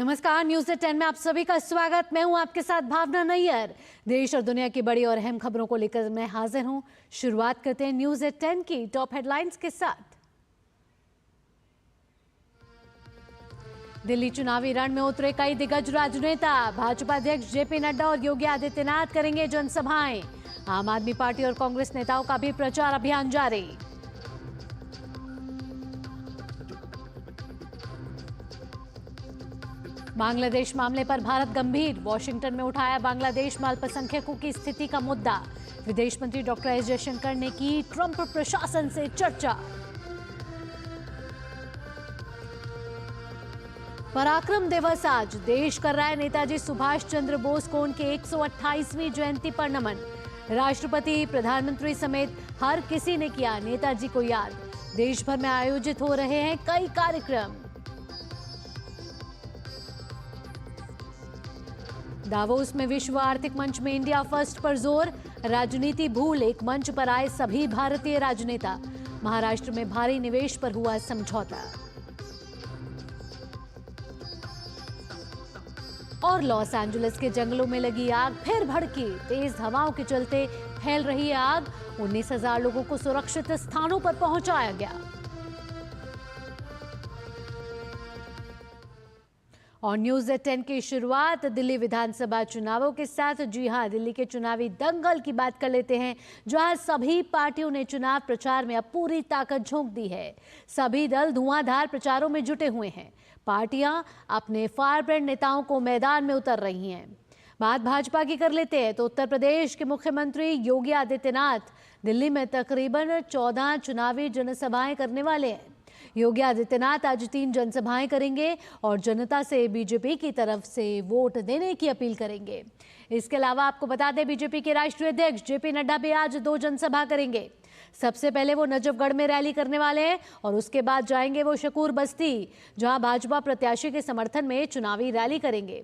नमस्कार, न्यूज़ 10 में आप सभी का स्वागत। मैं हूं आपके साथ भावना नैयर। देश और दुनिया की बड़ी और अहम खबरों को लेकर मैं हाजिर हूं। शुरुआत करते हैं न्यूज़ 10 की टॉप हेडलाइंस के साथ। दिल्ली चुनावी रण में उतरे कई दिग्गज राजनेता। भाजपा अध्यक्ष जेपी नड्डा और योगी आदित्यनाथ करेंगे जनसभाएं। आम आदमी पार्टी और कांग्रेस नेताओं का भी प्रचार अभियान जारी। बांग्लादेश मामले पर भारत गंभीर। वॉशिंगटन में उठाया बांग्लादेश में अल्पसंख्यकों की स्थिति का मुद्दा। विदेश मंत्री डॉक्टर एस जयशंकर ने की ट्रंप प्रशासन से चर्चा। पराक्रम दिवस आज देश कर रहा है नेताजी सुभाष चंद्र बोस को उनके 128वीं जयंती पर नमन। राष्ट्रपति, प्रधानमंत्री समेत हर किसी ने किया नेताजी को याद। देश भर में आयोजित हो रहे हैं कई कार्यक्रम। दावोस में विश्व आर्थिक मंच में इंडिया फर्स्ट पर जोर। राजनीति भूल एक मंच पर आए सभी भारतीय राजनेता। महाराष्ट्र में भारी निवेश पर हुआ समझौता। और लॉस एंजलिस के जंगलों में लगी आग फिर भड़की। तेज हवाओं के चलते फैल रही है आग। 19,000 लोगों को सुरक्षित स्थानों पर पहुंचाया गया। और न्यूज़ 10 की शुरुआत दिल्ली विधानसभा चुनावों के साथ। जी हां, दिल्ली के चुनावी दंगल की बात कर लेते हैं, जहां सभी पार्टियों ने चुनाव प्रचार में अब पूरी ताकत झोंक दी है। सभी दल धुआंधार प्रचारों में जुटे हुए हैं। पार्टियां अपने फायरब्रांड नेताओं को मैदान में उतर रही हैं। बात भाजपा की कर लेते हैं तो उत्तर प्रदेश के मुख्यमंत्री योगी आदित्यनाथ दिल्ली में तकरीबन 14 चुनावी जनसभाएं करने वाले हैं। योगी आदित्यनाथ आज 3 जनसभाएं करेंगे और जनता से बीजेपी की तरफ से वोट देने की अपील करेंगे। इसके अलावा आपको बता दें, बीजेपी के राष्ट्रीय अध्यक्ष जेपी नड्डा भी आज 2 जनसभा करेंगे। सबसे पहले वो नजफगढ़ में रैली करने वाले हैं और उसके बाद जाएंगे वो शकूर बस्ती, जहां भाजपा प्रत्याशी के समर्थन में चुनावी रैली करेंगे।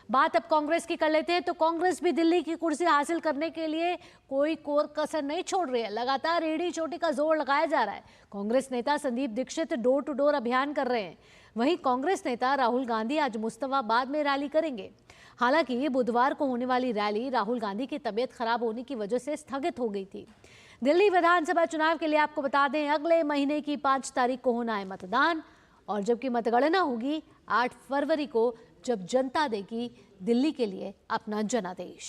बात अब कांग्रेस की कर लेते हैं तो कांग्रेस भी दिल्ली की कुर्सी हासिल करने के लिए कोई कोर कसर नहीं छोड़ रही है। लगातार एड़ी चोटी का जोर लगाया जा रहा है। कांग्रेस नेता Sandeep Dikshit door to door अभियान कर रहे हैं। वहीं कांग्रेस नेता राहुल गांधी आज मुस्तफाबाद में रैली करेंगे। हालांकि बुधवार को होने वाली रैली राहुल गांधी की तबीयत खराब होने की वजह से स्थगित हो गई थी। दिल्ली विधानसभा चुनाव के लिए आपको बता दें, अगले महीने की 5 तारीख को होना है मतदान, और जबकि मतगणना होगी 8 फरवरी को, जब जनता देगी दिल्ली के लिए अपना जनादेश।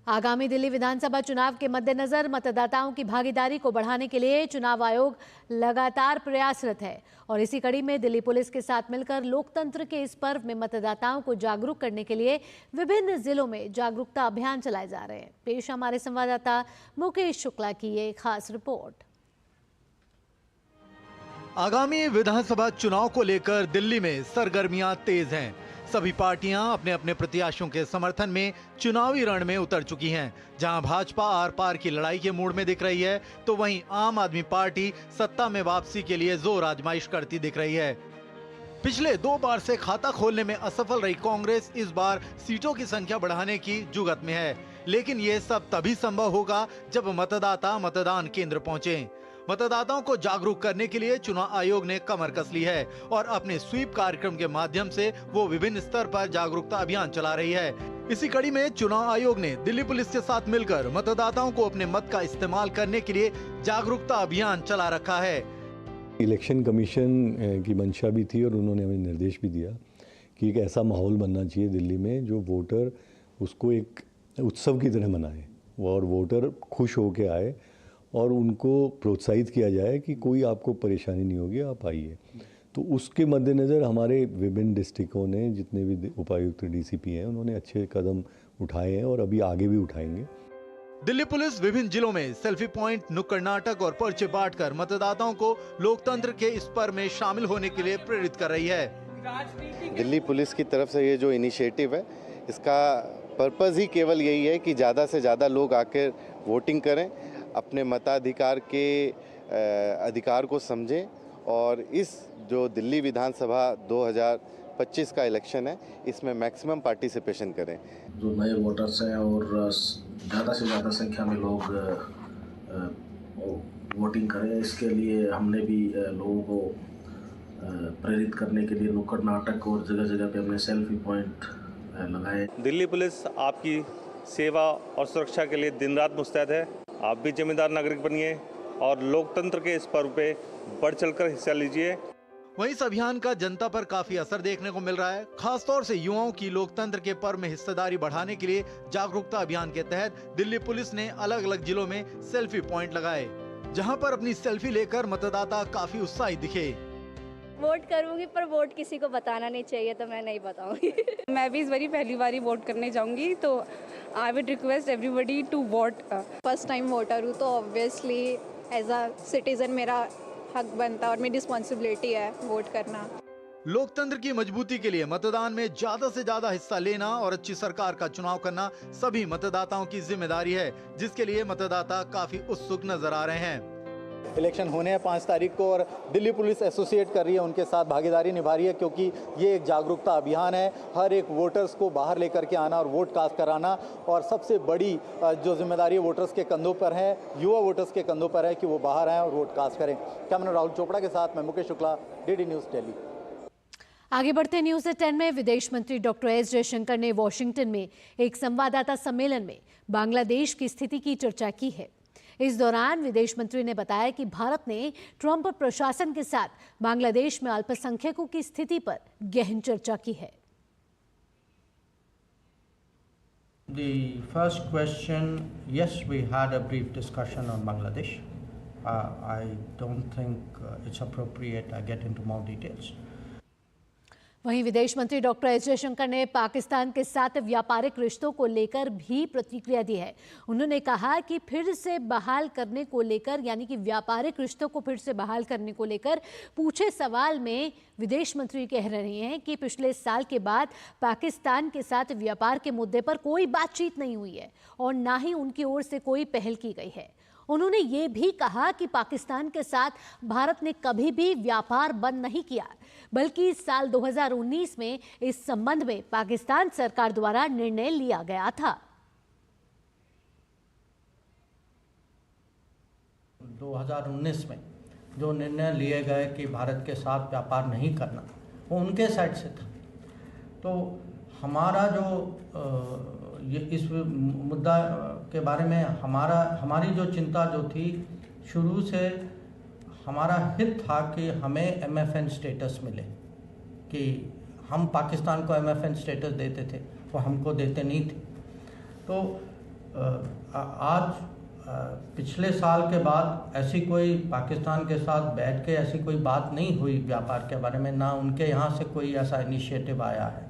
आगामी दिल्ली विधानसभा चुनाव के मद्देनजर मतदाताओं की भागीदारी को बढ़ाने के लिए चुनाव आयोग लगातार प्रयासरत है और इसी कड़ी में दिल्ली पुलिस के साथ मिलकर लोकतंत्र के इस पर्व में मतदाताओं को जागरूक करने के लिए विभिन्न जिलों में जागरूकता अभियान चलाए जा रहे हैं। पेश हमारे संवाददाता मुकेश शुक्ला की ये खास रिपोर्ट। आगामी विधानसभा चुनाव को लेकर दिल्ली में सरगर्मियां तेज हैं। सभी पार्टियां अपने अपने प्रत्याशियों के समर्थन में चुनावी रण में उतर चुकी हैं। जहां भाजपा आर पार की लड़ाई के मूड में दिख रही है, तो वहीं आम आदमी पार्टी सत्ता में वापसी के लिए जोर आजमाइश करती दिख रही है। पिछले 2 बार से खाता खोलने में असफल रही कांग्रेस इस बार सीटों की संख्या बढ़ाने की जुगत में है, लेकिन ये सब तभी संभव होगा जब मतदाता मतदान केंद्र पहुंचे। मतदाताओं को जागरूक करने के लिए चुनाव आयोग ने कमर कस ली है और अपने स्वीप कार्यक्रम के माध्यम से वो विभिन्न स्तर पर जागरूकता अभियान चला रही है। इसी कड़ी में चुनाव आयोग ने दिल्ली पुलिस के साथ मिलकर मतदाताओं को अपने मत का इस्तेमाल करने के लिए जागरूकता अभियान चला रखा है। इलेक्शन कमीशन की मंशा भी थी और उन्होंने हमें निर्देश भी दिया कि एक ऐसा माहौल बनना चाहिए दिल्ली में जो वोटर उसको एक उत्सव की तरह मनाए और वोटर खुश होके आए और उनको प्रोत्साहित किया जाए कि कोई आपको परेशानी नहीं होगी, आप आइए। तो उसके मद्देनज़र हमारे विभिन्न डिस्ट्रिक्टों ने, जितने भी उपायुक्त डीसीपी हैं, उन्होंने अच्छे कदम उठाए हैं और अभी आगे भी उठाएंगे। दिल्ली पुलिस विभिन्न जिलों में सेल्फी पॉइंट, नुक्कड़ नाटक और पर्चे बांटकर मतदाताओं को लोकतंत्र के इस पर्व में शामिल होने के लिए प्रेरित कर रही है। दिल्ली पुलिस की तरफ से ये जो इनिशिएटिव है, इसका पर्पज़ ही केवल यही है कि ज़्यादा से ज़्यादा लोग आकर वोटिंग करें, अपने मताधिकार के अधिकार को समझें और इस जो दिल्ली विधानसभा 2025 का इलेक्शन है, इसमें मैक्सिमम पार्टिसिपेशन करें। जो नए वोटर्स हैं और ज़्यादा से ज़्यादा संख्या में लोग वोटिंग करें, इसके लिए हमने भी लोगों को प्रेरित करने के लिए नुक्कड़ नाटक और जगह जगह पे हमने सेल्फी पॉइंट लगाए। दिल्ली पुलिस आपकी सेवा और सुरक्षा के लिए दिन रात मुस्तैद है। आप भी जिम्मेदार नागरिक बनिए और लोकतंत्र के इस पर्व पे बढ़ चढ़कर हिस्सा लीजिए। वहीं इस अभियान का जनता पर काफी असर देखने को मिल रहा है। खासतौर से युवाओं की लोकतंत्र के पर्व में हिस्सेदारी बढ़ाने के लिए जागरूकता अभियान के तहत दिल्ली पुलिस ने अलग अलग जिलों में सेल्फी पॉइंट लगाए, जहां पर अपनी सेल्फी लेकर मतदाता काफी उत्साहित दिखे। वोट करूंगी पर वोट किसी को बताना नहीं चाहिए, तो मैं नहीं बताऊंगी। मैं भी इस बारी पहली बार वोट करने जाऊंगी, तो I would request everybody to vote. First time voter हूँ तो ऑब्वियसली एज अ सिटीजन मेरा हक बनता है और मेरी रिस्पॉन्सिबिलिटी है वोट करना। लोकतंत्र की मजबूती के लिए मतदान में ज्यादा से ज्यादा हिस्सा लेना और अच्छी सरकार का चुनाव करना सभी मतदाताओं की जिम्मेदारी है, जिसके लिए मतदाता काफी उत्सुक नजर आ रहे हैं। इलेक्शन होने हैं 5 तारीख को और दिल्ली पुलिस एसोसिएट कर रही है, उनके साथ भागीदारी निभा रही है, क्योंकि ये एक जागरूकता अभियान है। हर एक वोटर्स को बाहर लेकर के आना और वोट कास्ट कराना, और सबसे बड़ी जो जिम्मेदारी वोटर्स के कंधों पर है, युवा वोटर्स के कंधों पर है कि वो बाहर आएँ और वोट कास्ट करें। कैमरा राहुल चोपड़ा के साथ मैं मुकेश शुक्ला, डीडी न्यूज़ दिल्ली। आगे बढ़ते न्यूज़ 10 में विदेश मंत्री डॉक्टर एस जयशंकर ने वॉशिंगटन में एक संवाददाता सम्मेलन में बांग्लादेश की स्थिति की चर्चा की है। इस दौरान विदेश मंत्री ने बताया कि भारत ने ट्रंप प्रशासन के साथ बांग्लादेश में अल्पसंख्यकों की स्थिति पर गहन चर्चा की है। The first question, yes, we had a brief discussion on Bangladesh. I don't think it's appropriate I get into more details. वहीं विदेश मंत्री डॉक्टर एस जयशंकर ने पाकिस्तान के साथ व्यापारिक रिश्तों को लेकर भी प्रतिक्रिया दी है। उन्होंने कहा कि फिर से बहाल करने को लेकर, यानी कि व्यापारिक रिश्तों को फिर से बहाल करने को लेकर पूछे सवाल में विदेश मंत्री कह रहे हैं कि पिछले साल के बाद पाकिस्तान के साथ व्यापार के मुद्दे पर कोई बातचीत नहीं हुई है और ना ही उनकी ओर से कोई पहल की गई है। उन्होंने ये भी कहा कि पाकिस्तान के साथ भारत ने कभी भी व्यापार बंद नहीं किया, बल्कि साल 2019 में इस संबंध में पाकिस्तान सरकार द्वारा निर्णय लिया गया था। 2019 में जो निर्णय लिए गए कि भारत के साथ व्यापार नहीं करना, वो उनके साइड से था। तो हमारा जो ये इस मुद्दा के बारे में हमारी जो चिंता जो थी, शुरू से हमारा हित था कि हमें MFN स्टेटस मिले, कि हम पाकिस्तान को MFN स्टेटस देते थे, वो हमको देते नहीं थे। तो आज पिछले साल के बाद ऐसी कोई पाकिस्तान के साथ बैठ के ऐसी कोई बात नहीं हुई व्यापार के बारे में, ना उनके यहाँ से कोई ऐसा इनिशिएटिव आया है।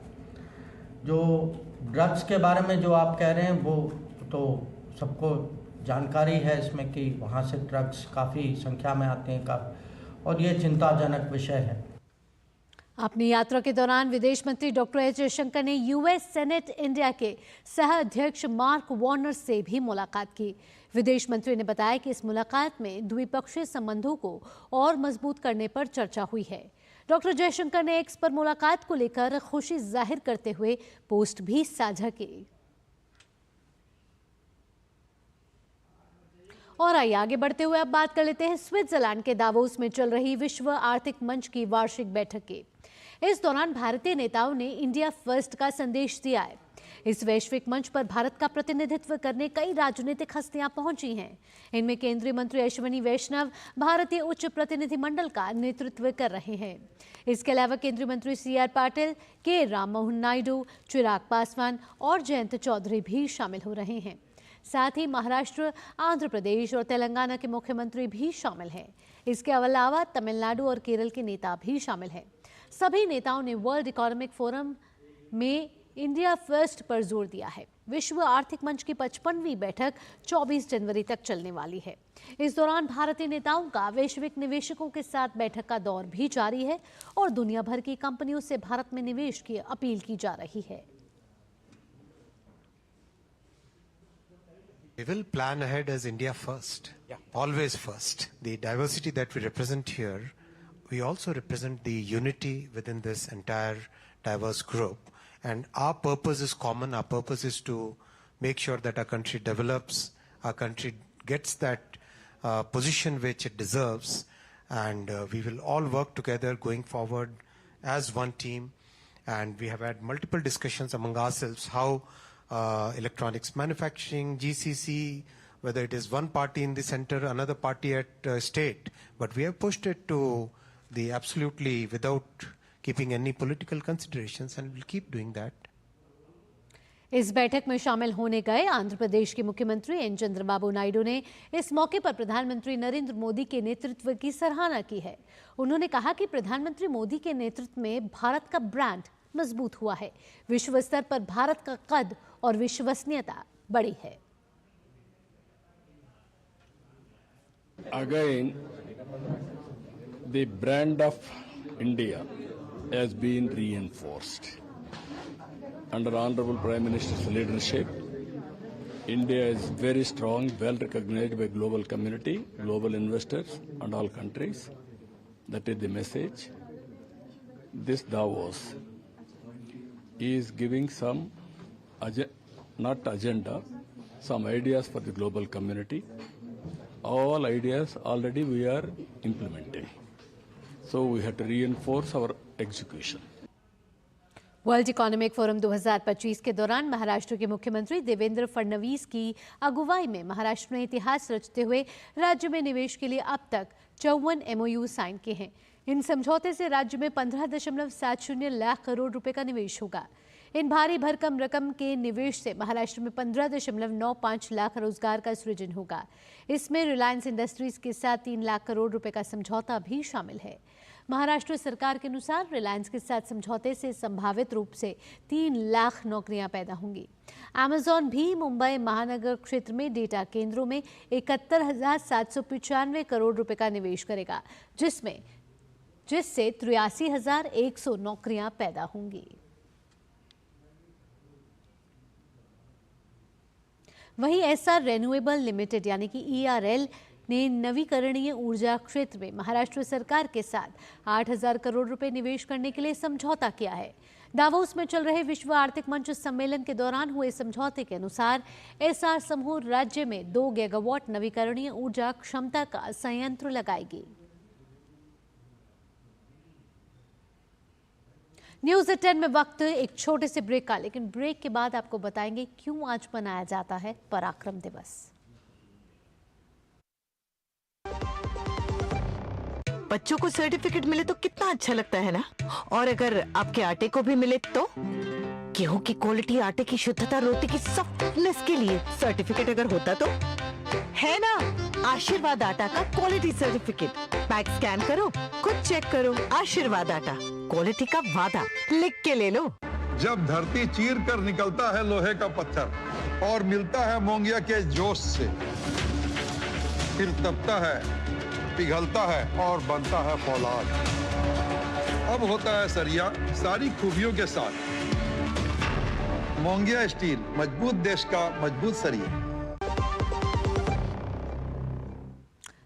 जो ड्रग्स के बारे में जो आप कह रहे हैं, वो तो सबको जानकारी है इसमें कि वहाँ से ड्रग्स काफ़ी संख्या में आते हैं और ये चिंताजनक विषय है। अपनी यात्रा के दौरान विदेश मंत्री डॉक्टर एस जयशंकर ने यूएस सेनेट इंडिया के सह अध्यक्ष मार्क वार्नर से भी मुलाकात की। विदेश मंत्री ने बताया कि इस मुलाकात में द्विपक्षीय संबंधों को और मजबूत करने पर चर्चा हुई है। डॉक्टर जयशंकर ने एक्स पर मुलाकात को लेकर खुशी जाहिर करते हुए पोस्ट भी साझा की। और आइए आगे बढ़ते हुए अब बात कर लेते हैं स्विट्जरलैंड के दावोस में चल रही विश्व आर्थिक मंच की वार्षिक बैठक की। इस दौरान भारतीय नेताओं ने इंडिया फर्स्ट का संदेश दिया है। इस वैश्विक मंच पर भारत का प्रतिनिधित्व करने कई राजनीतिक हस्तियां पहुंची हैं। इनमें केंद्रीय मंत्री अश्विनी वैष्णव भारतीय उच्च प्रतिनिधिमंडल का नेतृत्व कर रहे हैं। इसके अलावा केंद्रीय मंत्री CR पाटिल, के राम मोहन नायडू, चिराग पासवान और जयंत चौधरी भी शामिल हो रहे हैं। साथ ही महाराष्ट्र, आंध्र प्रदेश और तेलंगाना के मुख्यमंत्री भी शामिल हैं। इसके अलावा तमिलनाडु और केरल के नेता भी शामिल हैं। सभी नेताओं ने वर्ल्ड इकोनॉमिक फोरम में इंडिया फर्स्ट पर जोर दिया है। विश्व आर्थिक मंच की 55वीं बैठक 24 जनवरी तक चलने वाली है। इस दौरान भारतीय नेताओं का वैश्विक निवेशकों के साथ बैठक का दौर भी जारी है और दुनिया भर की कंपनियों से भारत में निवेश की अपील की जा रही है। We will plan ahead as India first, always first. The diversity that we represent here, we also represent the unity within this entire diverse group. And our purpose is common. Our purpose is to make sure that our country develops, our country gets that position which it deserves, and we will all work together going forward as one team. And we have had multiple discussions among ourselves how electronics manufacturing, GCC, whether it is one party in the center, another party at state, but we have pushed it to the absolutely without keeping any political considerations, and we'll keep doing that. इस बैठक में शामिल होने गए आंध्र प्रदेश के मुख्यमंत्री N Chandrababu Naidu ने इस मौके पर प्रधानमंत्री नरेंद्र मोदी के नेतृत्व की सराहना की है। उन्होंने कहा कि प्रधानमंत्री मोदी के नेतृत्व में भारत का ब्रांड मजबूत हुआ है, विश्व स्तर पर भारत का कद और विश्वसनीयता बढ़ी है। Again, the brand of India has been reinforced. Under Honorable Prime Minister's leadership, India is very strong, well recognized by global community, global investors and all countries. That is the message. This Davos is giving some, not agenda, some ideas for the global community. All ideas already we are implementing. So we have to reinforce our execution. World economic forum 2025 के दौरान महाराष्ट्र के मुख्यमंत्री देवेंद्र फडणवीस की अगुवाई में महाराष्ट्र ने इतिहास रचते हुए राज्य में निवेश के लिए अब तक 54 MOU साइन किए हैं। इन समझौते से राज्य में 15.70 लाख करोड़ रुपए का निवेश होगा। इन भारी भरकम रकम के निवेश से महाराष्ट्र में 15.95 लाख रोजगार का सृजन होगा। इसमें रिलायंस इंडस्ट्रीज के साथ 3 लाख करोड़ रुपए का समझौता भी शामिल है। महाराष्ट्र सरकार के अनुसार रिलायंस के साथ समझौते से संभावित रूप से 3 लाख नौकरियां पैदा होंगी। अमेजॉन भी मुंबई महानगर क्षेत्र में डेटा केंद्रों में 71,795 करोड़ रुपए का निवेश करेगा, जिससे 83,100 नौकरियां पैदा होंगी। वहीं एसआर रिन्यूएबल लिमिटेड यानी कि ERL ने नवीकरणीय ऊर्जा क्षेत्र में महाराष्ट्र सरकार के साथ 8,000 करोड़ रुपए निवेश करने के लिए समझौता किया है। दावोस में चल रहे विश्व आर्थिक मंच सम्मेलन के दौरान हुए समझौते के अनुसार एसआर समूह राज्य में 2 गीगावाट नवीकरणीय ऊर्जा क्षमता का संयंत्र लगाएगी। न्यूज़ 10 में वक्त एक छोटे से ब्रेक का, लेकिन ब्रेक के बाद आपको बताएंगे क्यों आज मनाया जाता है पराक्रम दिवस। बच्चों को सर्टिफिकेट मिले तो कितना अच्छा लगता है ना। और अगर आपके आटे को भी मिले तो गेहूं की क्वालिटी, आटे की शुद्धता, रोटी की सॉफ्टनेस के लिए सर्टिफिकेट अगर होता तो है ना। आशीर्वाद आटा का क्वालिटी सर्टिफिकेट, पैक स्कैन करो, खुद चेक करो। आशीर्वाद आटा, क्वालिटी का वादा, लिख के ले लो। जब धरती चीर कर निकलता है लोहे का पत्थर और मिलता है मोंगिया के जोश से, फिर तपता है, पिघलता है और बनता है फौलाद। अब होता है सरिया सारी खूबियों के साथ। मोंगिया स्टील, मजबूत देश का मजबूत सरिया।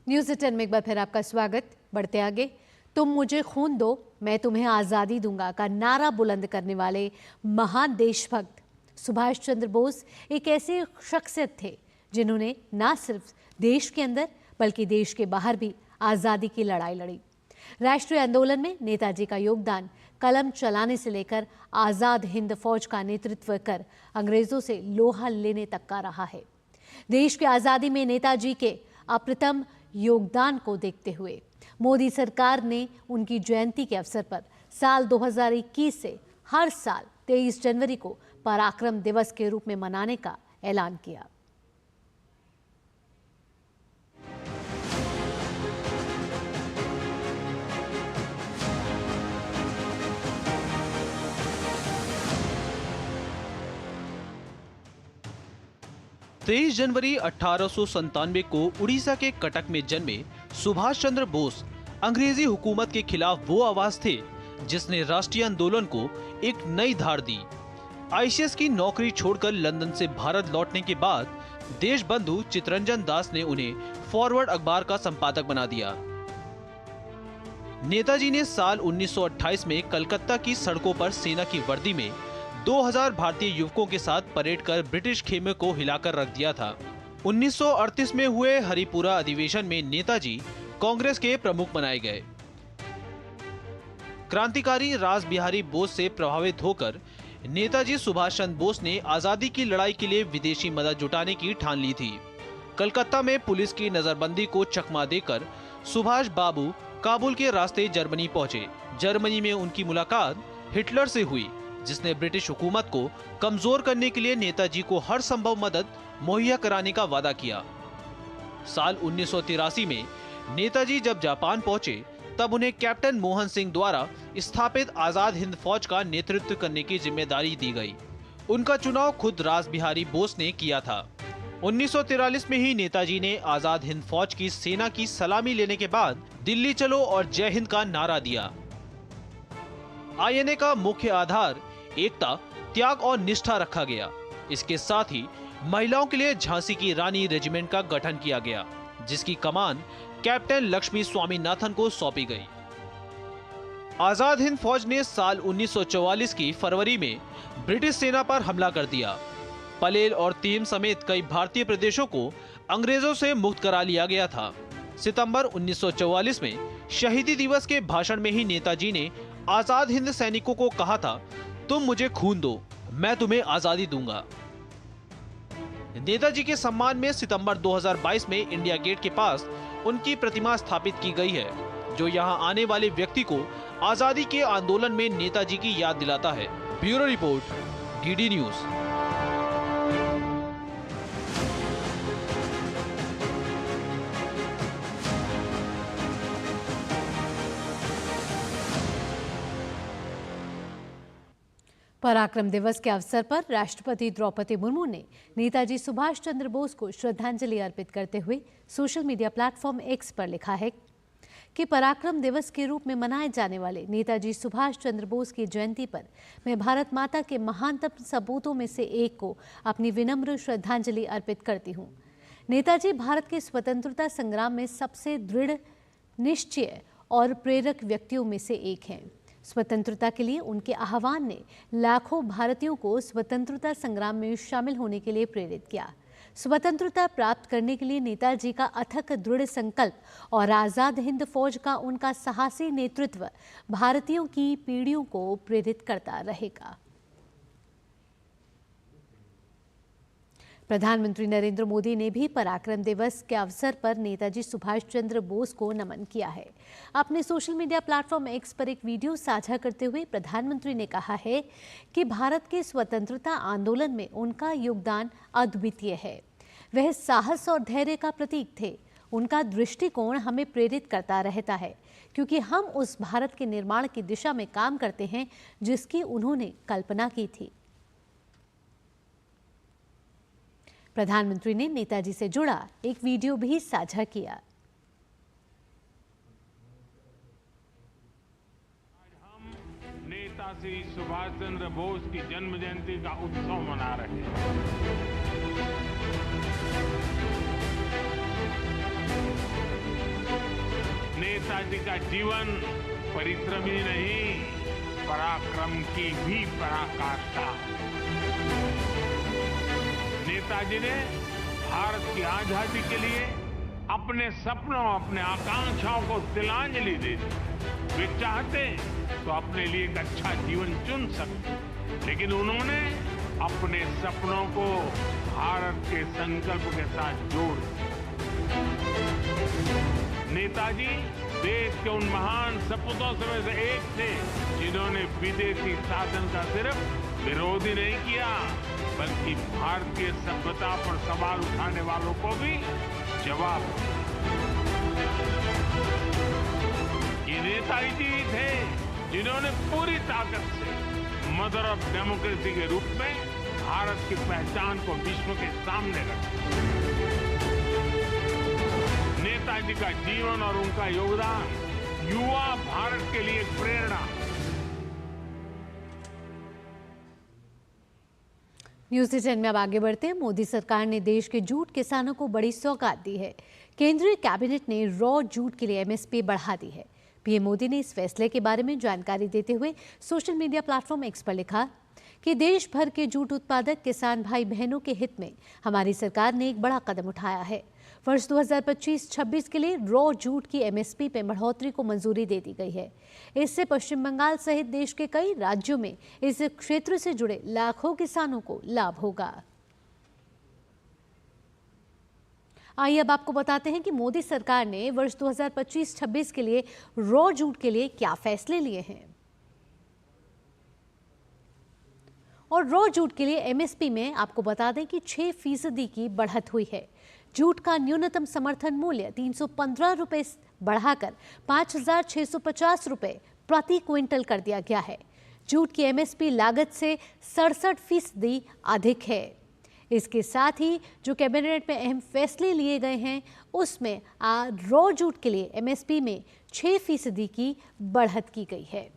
न्यूज़ 10 में एक बार फिर आपका स्वागत। बढ़ते आगे। तुम मुझे खून दो, मैं तुम्हें आज़ादी दूंगा का नारा बुलंद करने वाले महान देशभक्त सुभाष चंद्र बोस एक ऐसे शख्सियत थे जिन्होंने न सिर्फ देश के अंदर बल्कि देश के बाहर भी आज़ादी की लड़ाई लड़ी। राष्ट्रीय आंदोलन में नेताजी का योगदान कलम चलाने से लेकर आज़ाद हिंद फौज का नेतृत्व कर अंग्रेजों से लोहा लेने तक का रहा है। देश की आज़ादी में नेताजी के अप्रतिम योगदान को देखते हुए मोदी सरकार ने उनकी जयंती के अवसर पर साल 2021 से हर साल 23 जनवरी को पराक्रम दिवस के रूप में मनाने का ऐलान किया। तेईस जनवरी 1897 को उड़ीसा के कटक में जन्मे सुभाष चंद्र बोस अंग्रेजी हुकूमत के खिलाफ वो आवाज थे जिसने राष्ट्रीय आंदोलन को एक नई धार दी। आईसीएस की नौकरी छोड़कर लंदन से भारत लौटने के बाद देशबंधु चितरंजन दास ने उन्हें फॉरवर्ड अखबार का संपादक बना दिया। नेताजी ने साल 1928 में कलकत्ता की सड़कों पर सेना की वर्दी में 2000 भारतीय युवकों के साथ परेड कर ब्रिटिश खेमे को हिलाकर रख दिया था। 1938 में हुए हरिपुरा अधिवेशन में नेताजी कांग्रेस के प्रमुख बनाए गए। क्रांतिकारी रास बिहारी बोस से प्रभावित होकर नेताजी सुभाष चंद्र बोस ने आजादी की लड़ाई के लिए विदेशी मदद जुटाने की ठान ली थी। कलकत्ता में पुलिस की नजरबंदी को चकमा देकर सुभाष बाबू काबुल के रास्ते जर्मनी पहुंचे। जर्मनी में उनकी मुलाकात हिटलर से हुई, जिसने ब्रिटिश हुकूमत को कमजोर करने के लिए नेताजी को हर संभव मदद मुहैया कराने का वादा किया। साल 1983 में नेताजी जब जापान पहुंचे तब उन्हें कैप्टन मोहन सिंह द्वारा स्थापित आजाद हिंद फौज का नेतृत्व करने की जिम्मेदारी दी गई। उनका चुनाव खुद रास बिहारी बोस ने किया था। 1943 में ही नेताजी ने आजाद हिंद फौज की सेना की सलामी लेने के बाद दिल्ली चलो और जय हिंद का नारा दिया। आईएनए का मुख्य आधार एकता, त्याग और निष्ठा रखा गया। इसके साथ ही महिलाओं के लिए झांसी की रानी रेजिमेंट का गठन किया गया, जिसकी कमान कैप्टन लक्ष्मी स्वामीनाथन को सौंपी गई। आजाद हिंद फौज ने साल 1944 की फरवरी में ब्रिटिश सेना पर हमला कर दिया। पलेल और तीम समेत कई भारतीय प्रदेशों को अंग्रेजों से मुक्त करा लिया गया था। सितंबर 1944 में शहीदी दिवस के भाषण में ही नेताजी ने आजाद हिंद सैनिकों को कहा था, तुम मुझे खून दो, मैं तुम्हें आजादी दूंगा। नेताजी के सम्मान में सितंबर 2022 में इंडिया गेट के पास उनकी प्रतिमा स्थापित की गई है, जो यहां आने वाले व्यक्ति को आजादी के आंदोलन में नेताजी की याद दिलाता है। Bureau report, DD news. पराक्रम दिवस के अवसर पर राष्ट्रपति द्रौपदी मुर्मू ने नेताजी सुभाष चंद्र बोस को श्रद्धांजलि अर्पित करते हुए सोशल मीडिया प्लेटफॉर्म एक्स पर लिखा है कि पराक्रम दिवस के रूप में मनाए जाने वाले नेताजी सुभाष चंद्र बोस की जयंती पर मैं भारत माता के महानतम सपूतों में से एक को अपनी विनम्र श्रद्धांजलि अर्पित करती हूँ। नेताजी भारत के स्वतंत्रता संग्राम में सबसे दृढ़ निश्चय और प्रेरक व्यक्तियों में से एक हैं। स्वतंत्रता के लिए उनके आह्वान ने लाखों भारतीयों को स्वतंत्रता संग्राम में शामिल होने के लिए प्रेरित किया। स्वतंत्रता प्राप्त करने के लिए नेताजी का अथक दृढ़ संकल्प और आजाद हिंद फौज का उनका साहसी नेतृत्व भारतीयों की पीढ़ियों को प्रेरित करता रहेगा। प्रधानमंत्री नरेंद्र मोदी ने भी पराक्रम दिवस के अवसर पर नेताजी सुभाष चंद्र बोस को नमन किया है। अपने सोशल मीडिया प्लेटफॉर्म एक्स पर एक वीडियो साझा करते हुए प्रधानमंत्री ने कहा है कि भारत के स्वतंत्रता आंदोलन में उनका योगदान अद्वितीय है। वह साहस और धैर्य का प्रतीक थे। उनका दृष्टिकोण हमें प्रेरित करता रहता है, क्योंकि हम उस भारत के निर्माण की दिशा में काम करते हैं जिसकी उन्होंने कल्पना की थी। प्रधानमंत्री ने नेताजी से जुड़ा एक वीडियो भी साझा किया। आज हम नेताजी सुभाष चंद्र बोस की जन्म जयंती का उत्सव मना रहे हैं। नेताजी का जीवन परिश्रम ही नहीं, पराक्रम की भी पराकाष्ठा। नेताजी ने भारत की आजादी के लिए अपने सपनों, अपने आकांक्षाओं को तिलांजलि दे दी। वे चाहते तो अपने लिए एक अच्छा जीवन चुन सकते, लेकिन उन्होंने अपने सपनों को भारत के संकल्प के साथ जोड़ दिया। नेताजी देश के उन महान सपूतों में से एक थे जिन्होंने विदेशी शासन का सिर्फ विरोध ही नहीं किया, बल्कि भारतीय सभ्यता पर सवाल उठाने वालों को भी जवाब दिया। ये नेताजी थे जिन्होंने पूरी ताकत से मदर ऑफ डेमोक्रेसी के रूप में भारत की पहचान को विश्व के सामने रखा। नेताजी का जीवन और उनका योगदान युवा भारत के लिए एक प्रेरणा। न्यूज़ 10 में अब आगे बढ़ते हैं। मोदी सरकार ने देश के जूट किसानों को बड़ी सौगात दी है। केंद्रीय कैबिनेट ने रॉ जूट के लिए एमएसपी बढ़ा दी है। पीएम मोदी ने इस फैसले के बारे में जानकारी देते हुए सोशल मीडिया प्लेटफॉर्म एक्स पर लिखा कि देश भर के जूट उत्पादक किसान भाई बहनों के हित में हमारी सरकार ने एक बड़ा कदम उठाया है। वर्ष 2025-26 के लिए रॉ जूट की एमएसपी पे बढ़ोतरी को मंजूरी दे दी गई है। इससे पश्चिम बंगाल सहित देश के कई राज्यों में इस क्षेत्र से जुड़े लाखों किसानों को लाभ होगा। आइए अब आपको बताते हैं कि मोदी सरकार ने वर्ष 2025-26 के लिए रॉ जूट के लिए क्या फैसले लिए हैं। और रॉ जूट के लिए एमएसपी में आपको बता दें कि 6% की बढ़त हुई है। जूट का न्यूनतम समर्थन मूल्य 315 रुपए बढ़ाकर 5,650 रुपए प्रति क्विंटल कर दिया गया है। जूट की एमएसपी लागत से 67% अधिक है। इसके साथ ही जो कैबिनेट में अहम फैसले लिए गए हैं उसमें रॉ जूट के लिए एमएसपी में 6% की बढ़त की गई है।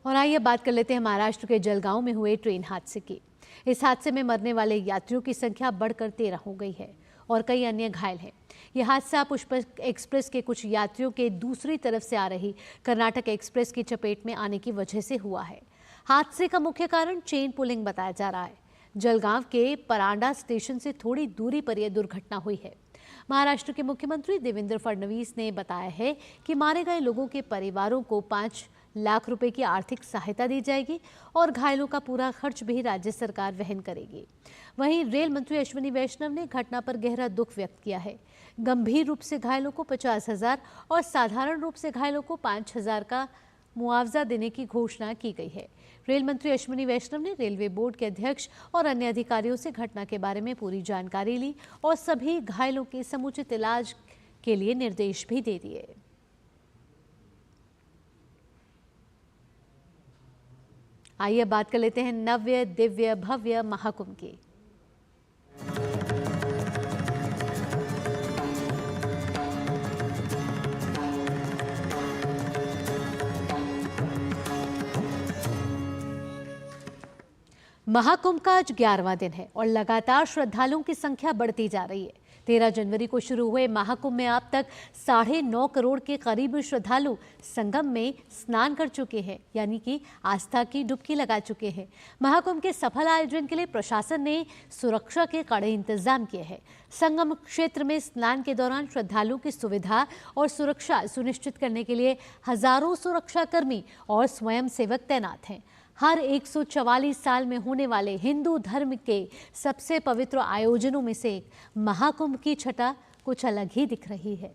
और आइए बात कर लेते हैं महाराष्ट्र के जलगांव में हुए ट्रेन हादसे की। इस हादसे में मरने वाले यात्रियों की संख्या बढ़कर 13 हो गई है और कई अन्य घायल हैं। यह हादसा पुष्पक एक्सप्रेस के कुछ यात्रियों के दूसरी तरफ से आ रही कर्नाटक एक्सप्रेस की चपेट में आने की वजह से हुआ है। हादसे का मुख्य कारण चेन पुलिंग बताया जा रहा है। जलगांव के परांडा स्टेशन से थोड़ी दूरी पर यह दुर्घटना हुई है। महाराष्ट्र के मुख्यमंत्री देवेंद्र फडणवीस ने बताया है कि मारे गए लोगों के परिवारों को 5 लाख रुपए की आर्थिक सहायता दी जाएगी और घायलों का पूरा खर्च भी राज्य सरकार वहन करेगी। वहीं रेल मंत्री अश्विनी वैष्णव ने घटना पर गहरा दुख व्यक्त किया है। गंभीर रूप से घायलों को 50,000 और साधारण रूप से घायलों को 5,000 का मुआवजा देने की घोषणा की गई है। रेल मंत्री अश्विनी वैष्णव ने रेलवे बोर्ड के अध्यक्ष और अन्य अधिकारियों से घटना के बारे में पूरी जानकारी ली और सभी घायलों के समुचित इलाज के लिए निर्देश भी दे दिए। आइए बात कर लेते हैं नव्य दिव्य भव्य महाकुंभ की। महाकुंभ का आज 11वां दिन है और लगातार श्रद्धालुओं की संख्या बढ़ती जा रही है। 13 जनवरी को शुरू हुए महाकुंभ में अब तक 9.5 करोड़ के करीब श्रद्धालु संगम में स्नान कर चुके हैं, यानी कि आस्था की डुबकी लगा चुके हैं। महाकुंभ के सफल आयोजन के लिए प्रशासन ने सुरक्षा के कड़े इंतजाम किए हैं। संगम क्षेत्र में स्नान के दौरान श्रद्धालुओं की सुविधा और सुरक्षा सुनिश्चित करने के लिए हजारों सुरक्षाकर्मी और स्वयंसेवक तैनात हैं। हर 144 साल में होने वाले हिंदू धर्म के सबसे पवित्र आयोजनों में से एक महाकुंभ की छटा कुछ अलग ही दिख रही है।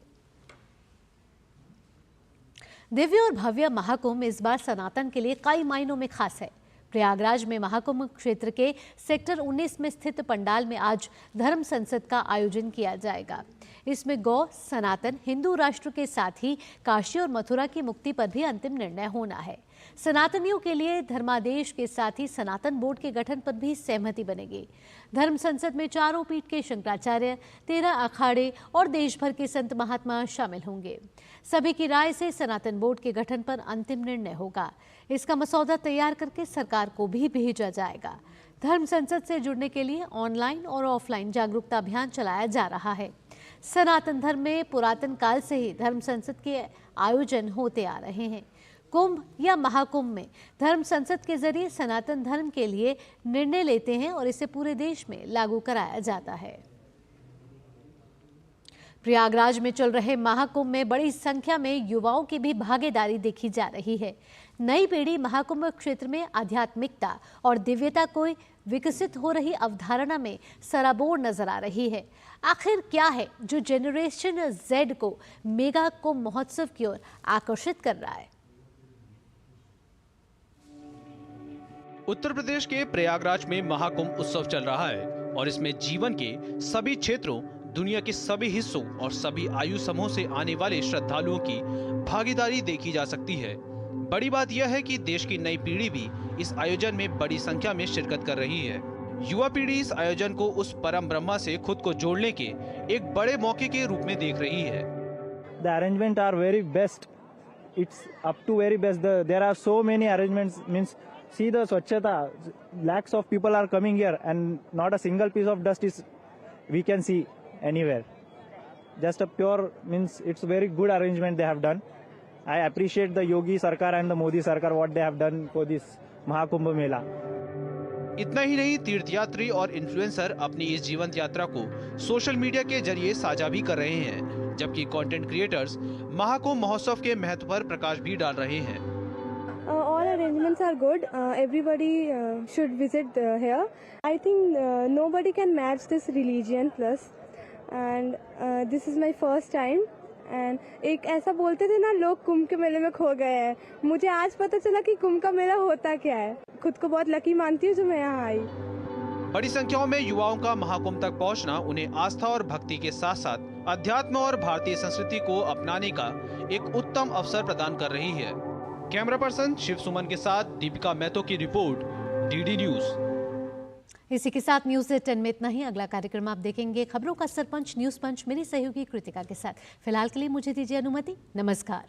दिव्य और भव्य महाकुंभ इस बार सनातन के लिए कई मायनों में खास है। प्रयागराज में महाकुंभ क्षेत्र के सेक्टर 19 में स्थित पंडाल में आज धर्म संसद का आयोजन किया जाएगा। इसमें गौ सनातन हिंदू राष्ट्र के साथ ही काशी और मथुरा की मुक्ति पर भी अंतिम निर्णय होना है। सनातनियों के लिए धर्मादेश के साथ ही सनातन बोर्ड के गठन पर भी सहमति बनेगी। धर्म संसद में चारों पीठ के शंकराचार्य, 13 अखाड़े और देश भर के संत महात्मा शामिल होंगे। सभी की राय से सनातन बोर्ड के गठन पर अंतिम निर्णय होगा। इसका मसौदा तैयार करके सरकार को भी भेजा जाएगा। धर्म संसद से जुड़ने के लिए ऑनलाइन और ऑफलाइन जागरूकता अभियान चलाया जा रहा है। सनातन धर्म में पुरातन काल से ही धर्म संसद के आयोजन होते आ रहे हैं। कुंभ या महाकुंभ में धर्म संसद के जरिए सनातन धर्म के लिए निर्णय लेते हैं और इसे पूरे देश में लागू कराया जाता है। प्रयागराज में चल रहे महाकुंभ में बड़ी संख्या में युवाओं की भी भागीदारी देखी जा रही है। नई पीढ़ी महाकुंभ क्षेत्र में आध्यात्मिकता और दिव्यता को विकसित हो रही अवधारणा में सराबोर नजर आ रही है। आखिर क्या है जो जनरेशन जेड को मेगा कुंभ महोत्सव की ओर आकर्षित कर रहा है? उत्तर प्रदेश के प्रयागराज में महाकुंभ उत्सव चल रहा है और इसमें जीवन के सभी क्षेत्रों, दुनिया के सभी हिस्सों और सभी आयु समूह से आने वाले श्रद्धालुओं की भागीदारी देखी जा सकती है। बड़ी बात यह है कि देश की नई पीढ़ी भी इस आयोजन में बड़ी संख्या में शिरकत कर रही है। युवा पीढ़ी इस आयोजन को उस परम ब्रह्मा से खुद को जोड़ने के एक बड़े मौके के रूप में देख रही है। The arrangements are very best. It's up to very best. There are so many arrangements. Means see the Swachhata. Lakhs of people are coming here, and not a single piece of dust is we can see anywhere. Just a pure means it's a very good arrangement they have done. I appreciate the Yogi Sarkar and the Modi Sarkar what they have done for this Mahakumbh Mela. इतना ही नहीं, तीर्थयात्री और influencer अपनी इस जीवंत यात्रा को social media के जरिए साझा भी कर रहे हैं, जबकि कंटेंट क्रिएटर्स महाकुंभ महोत्सव के महत्व पर प्रकाश भी डाल रहे हैं। All arrangements are good. Everybody should visit here. I think nobody can match this religion plus, and this is my first time. And एक ऐसा बोलते थे ना, लोग कुंभ के मेले में खो गए हैं। मुझे आज पता चला कि कुंभ का मेला होता क्या है। खुद को बहुत लकी मानती हूँ जो मैं यहाँ आई। बड़ी संख्या में युवाओं का महाकुंभ तक पहुंचना उन्हें आस्था और भक्ति के साथ साथ अध्यात्म और भारतीय संस्कृति को अपनाने का एक उत्तम अवसर प्रदान कर रही है। कैमरा पर्सन शिव सुमन के साथ दीपिका महतो की रिपोर्ट, डीडी न्यूज। इसी के साथ न्यूज़ 10 में इतना ही। अगला कार्यक्रम आप देखेंगे खबरों का सरपंच न्यूज पंच, मेरी सहयोगी कृतिका के साथ। फिलहाल के लिए मुझे दीजिए अनुमति। नमस्कार।